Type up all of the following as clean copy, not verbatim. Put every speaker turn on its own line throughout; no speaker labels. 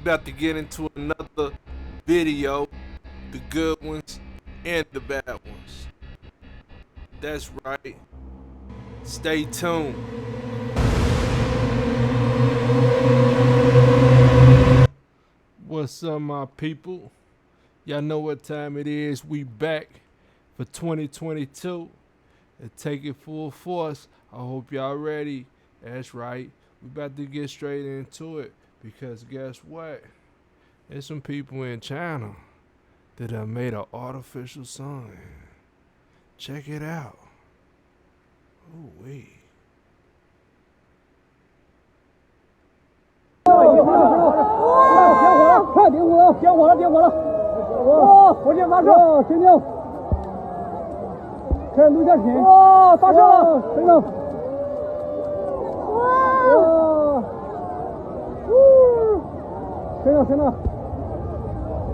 about to get into another video, the good ones and the bad ones. That's right. Stay tuned. What's up, my people? Y'all know what time it is. We back for 2022 and take it full force. I hope y'all ready. That's right. We about to get straight into it because guess what? There's some people in China that have made an artificial sun. Check it out. Ooh wee.
快点火了！点火了！点火了！哇！火箭发射！神经！开始录下屏！哇！发射了！等等！哇！等等！等等！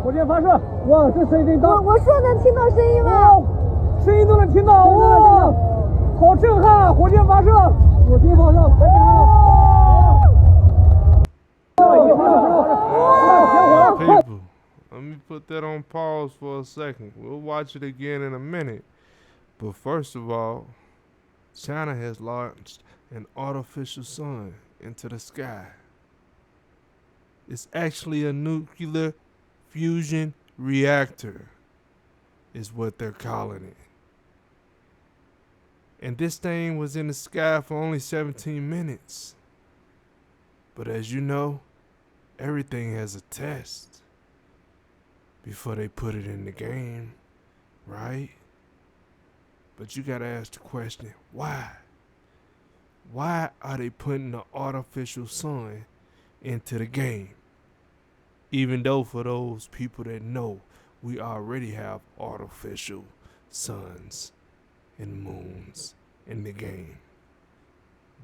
火箭发射！哇！这声音真大！
我说能听到声音吗？
声音都能听到！哇！好震撼！火箭发射！火箭发射！赶紧看！
People, let me put that on pause for a second. We'll watch it again in a minute. But first of all, China has launched an artificial sun into the sky. It's actually a nuclear fusion reactor, is what they're calling it. And this thing was in the sky for only 17 minutes. But as you know, everything has a test before they put it in the game, right? But you gotta ask the question, why? Why are they putting the artificial sun into the game? Even though for those people that know, we already have artificial suns and moons in the game.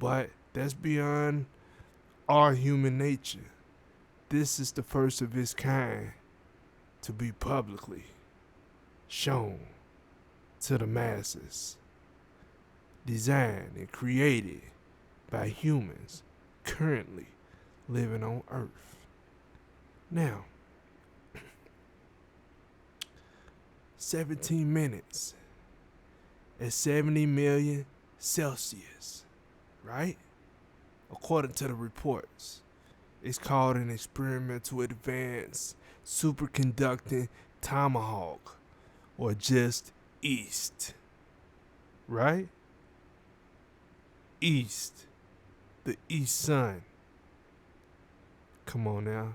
But that's beyond our human nature. This is the first of its kind to be publicly shown to the masses, designed and created by humans currently living on Earth. Now, 17 minutes at 70 million Celsius, right? According to the reports. It's called an experimental Advanced Superconducting Tomahawk, or just EAST, right? EAST, the East Sun. Come on now.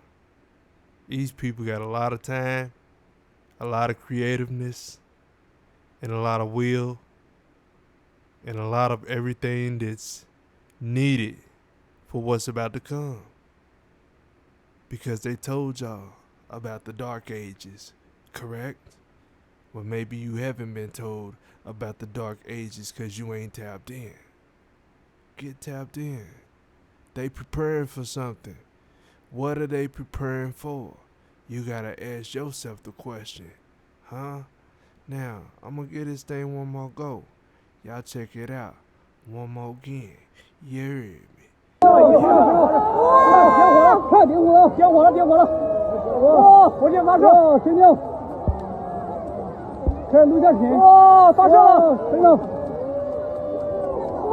These people got a lot of time, a lot of creativeness, and a lot of will, and a lot of everything that's needed for what's about to come. Because they told y'all about the Dark Ages, correct? Well, maybe you haven't been told about the Dark Ages because you ain't tapped in. Get tapped in. They preparing for something. What are they preparing for? You gotta ask yourself the question, huh? Now, I'm gonna give this thing one more go. Y'all check it out. One more again. You heard me.
快点火了！点火了！点火了！哇！火箭发射！神经！开始录下屏！哇！发射了！等等！哇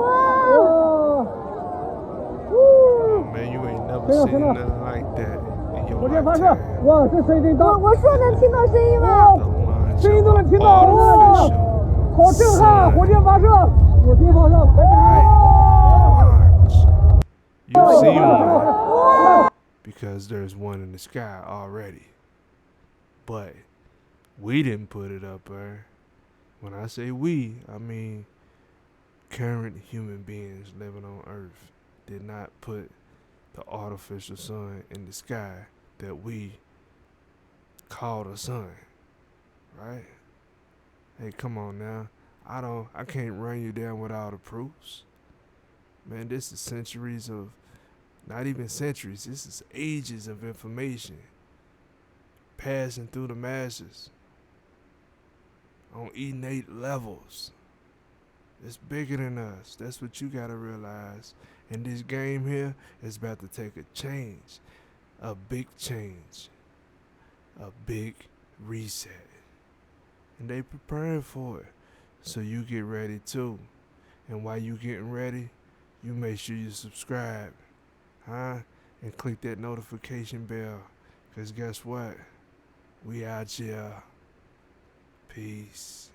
！Man, you ain't never seen nothing like that in your
火箭发射！
lifetime.
哇！这声音真大！
我说能听到声音吗？
声音都能听到！哇！好震撼！火箭发射！火箭发射！赶紧看！
You see one because there's one in the sky already. But we didn't put it up there. When I say we, I mean current human beings living on Earth did not put the artificial sun in the sky that we call the sun. Right? Hey, come on now. I can't run you down with all the proofs. Man, this is centuries of, not even centuries, this is ages of information passing through the masses on innate levels. It's bigger than us. That's what you gotta realize. And this game here is about to take a change. a big change, a big reset. And they preparing for it. So you get ready too. And while you getting ready, you make sure you subscribe, and click that notification bell. Cause guess what? We out here. Peace.